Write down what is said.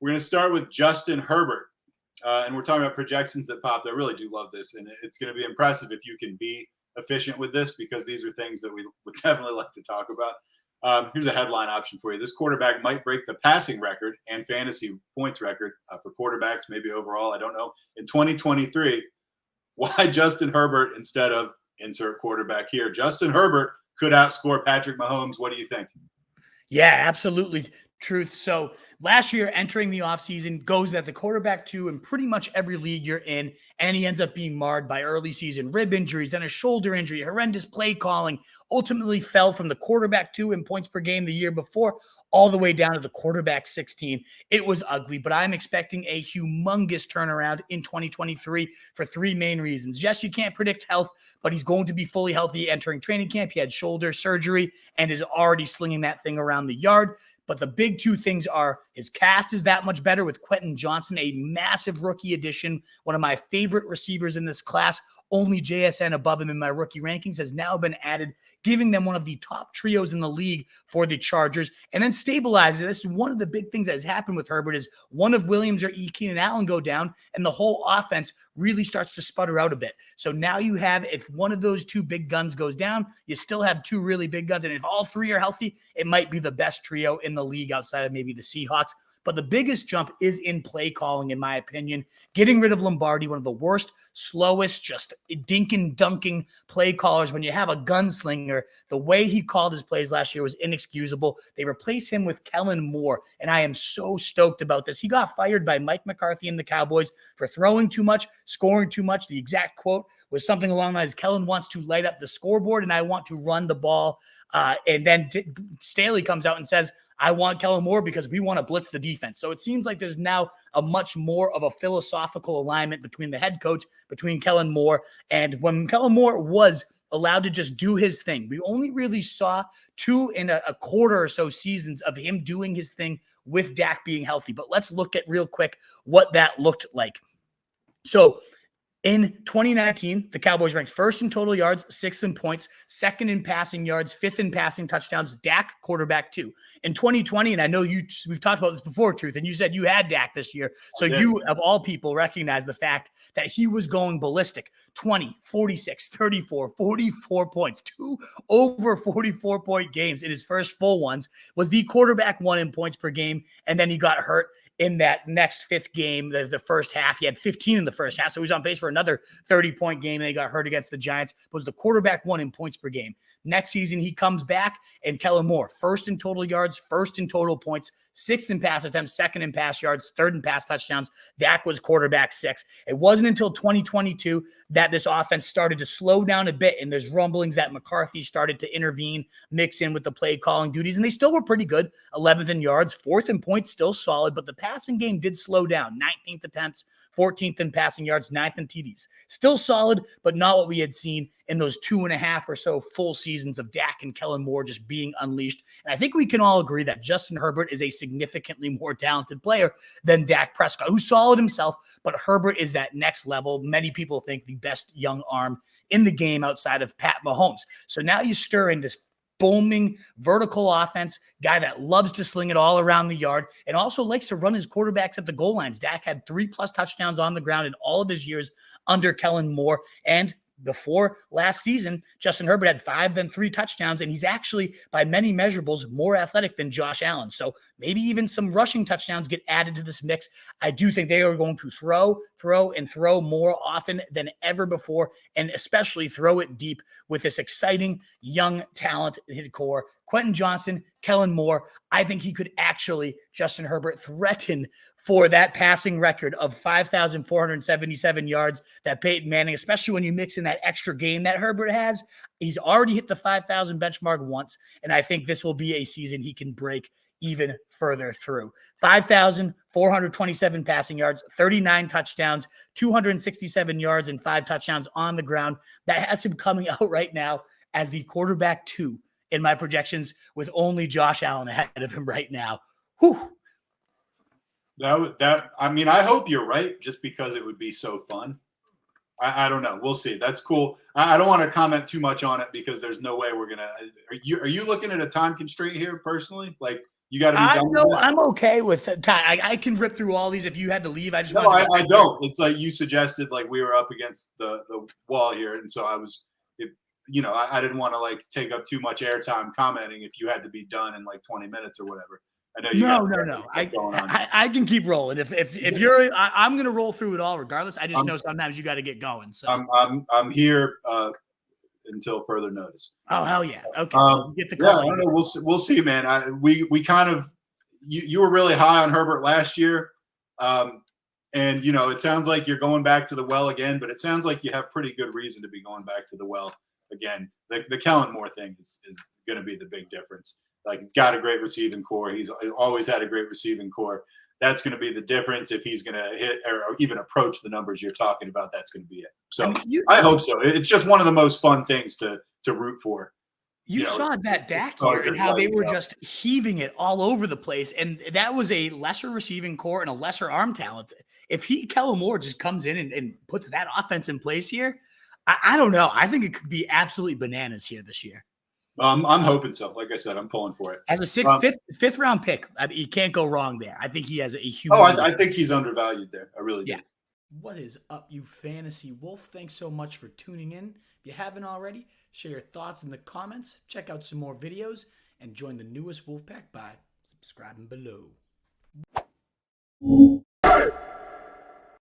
We're going to start with Justin Herbert. And we're talking about projections that popped. I really do love this. And it's going to be impressive if you can be efficient with this, because these are things that we would definitely like to talk about. Here's a headline option for you. This quarterback might break the passing record and fantasy points record for quarterbacks, maybe overall, I don't know, in 2023. Why Justin Herbert instead of insert quarterback here? Justin Herbert could outscore Patrick Mahomes. What do you think? Yeah, absolutely. Truth. So last year, entering the offseason, goes at the quarterback 2 in pretty much every league you're in, and he ends up being marred by early season rib injuries and a shoulder injury, horrendous play calling, ultimately fell from the quarterback 2 in points per game the year before all the way down to the quarterback 16. It was ugly, but I'm expecting a humongous turnaround in 2023 for 3 main reasons. Yes, you can't predict health, but he's going to be fully healthy entering training camp. He had shoulder surgery and is already slinging that thing around the yard. But the big 2 things are his cast is that much better with Quentin Johnson, a massive rookie addition, one of my favorite receivers in this class. Only JSN above him in my rookie rankings has now been added, giving them one of the top trios in the league for the Chargers, and then stabilizing. This is one of the big things that has happened with Herbert is one of Williams or Keenan Allen go down, and the whole offense really starts to sputter out a bit. So now you have, if one of those 2 big guns goes down, you still have 2 really big guns. And if all 3 are healthy, it might be the best trio in the league outside of maybe the Seahawks. But the biggest jump is in play calling, in my opinion. Getting rid of Lombardi, one of the worst, slowest, just dinking, dunking play callers. When you have a gunslinger, the way he called his plays last year was inexcusable. They replaced him with Kellen Moore, and I am so stoked about this. He got fired by Mike McCarthy and the Cowboys for throwing too much, scoring too much. The exact quote was something along the lines, Kellen wants to light up the scoreboard, and I want to run the ball. And then Staley comes out and says, I want Kellen Moore because we want to blitz the defense. So it seems like there's now a much more of a philosophical alignment between the head coach, between Kellen Moore. And when Kellen Moore was allowed to just do his thing, we only really saw 2 in a quarter or so seasons of him doing his thing with Dak being healthy. But let's look at real quick what that looked like. So in 2019, the Cowboys ranked 1st in total yards, 6th in points, 2nd in passing yards, 5th in passing touchdowns. Dak, quarterback 2. In 2020, and I know we've talked about this before, Truth, and you said you had Dak this year. So you, of all people, recognize the fact that he was going ballistic. 20, 46, 34, 44 points, 2 over 44-point games in his first full ones, was the quarterback 1 in points per game, and then he got hurt in that next 5th game, the first half. He had 15 in the first half, so he was on pace for another 30-point game. They got hurt against the Giants. Was the quarterback 1 in points per game. Next season, he comes back, and Kellen Moore, 1st in total yards, 1st in total points, 6th in pass attempts, 2nd in pass yards, 3rd in pass touchdowns. Dak was quarterback 6. It wasn't until 2022 that this offense started to slow down a bit, and there's rumblings that McCarthy started to intervene, mix in with the play calling duties, and they still were pretty good. 11th in yards, 4th in points, still solid, but the passing game did slow down. 19th attempts, 14th in passing yards, 9th in TDs. Still solid, but not what we had seen in those 2.5 or so full seasons of Dak and Kellen Moore just being unleashed. And I think we can all agree that Justin Herbert is a significantly more talented player than Dak Prescott, who's solid himself, but Herbert is that next level. Many people think the best young arm in the game outside of Pat Mahomes. So now you stir in this booming vertical offense, guy that loves to sling it all around the yard and also likes to run his quarterbacks at the goal lines. Dak had 3+ touchdowns on the ground in all of his years under Kellen Moore. And before last season, Justin Herbert had 5, then 3 touchdowns, and he's actually, by many measurables, more athletic than Josh Allen. So maybe even some rushing touchdowns get added to this mix. I do think they are going to throw more often than ever before, and especially throw it deep with this exciting, young, talented core. Quentin Johnson, Kellen Moore, I think he could actually, Justin Herbert, threaten for that passing record of 5,477 yards that Peyton Manning, especially when you mix in that extra game that Herbert has. He's already hit the 5,000 benchmark once, and I think this will be a season he can break even further through. 5,427 passing yards, 39 touchdowns, 267 yards, and 5 touchdowns on the ground. That has him coming out right now as the quarterback 2 in my projections, with only Josh Allen ahead of him right now. Whew. I mean, I hope you're right, just because it would be so fun. I don't know. We'll see. That's cool. I don't want to comment too much on it because there's no way we're gonna. Are you looking at a time constraint here personally? Like, You got to be done with this. I'm okay with it. I can rip through all these if you had to leave. I just No, wanted to I don't. It's like you suggested, like we were up against the wall here, and so I was, I didn't want to like take up too much airtime commenting if you had to be done in like 20 minutes or whatever. I know you got No. going on. I can keep rolling. If you're, I'm gonna roll through it all regardless. I just know sometimes you got to get going. So I'm here until further notice. Oh hell yeah! Okay, get the yeah, call. I don't know. We'll see, man. We kind of you were really high on Herbert last year, and it sounds like you're going back to the well again. But it sounds like you have pretty good reason to be going back to the well again. The Kellen Moore thing is going to be the big difference. Like, he's got a great receiving core. He's always had a great receiving core. That's going to be the difference. If he's going to hit or even approach the numbers you're talking about, that's going to be it. So I hope so. It's just one of the most fun things to root for. You saw that Dak year and how they were just heaving it all over the place. And that was a lesser receiving core and a lesser arm talent. If Kellen Moore just comes in and puts that offense in place here, I don't know. I think it could be absolutely bananas here this year. I'm hoping so. Like I said, I'm pulling for it. As a fifth round pick, I mean, you can't go wrong there. I think he has a huge. I think he's undervalued there. I really do. What is up, you fantasy wolf? Thanks so much for tuning in. If you haven't already, share your thoughts in the comments. Check out some more videos and join the newest Wolfpack by subscribing below.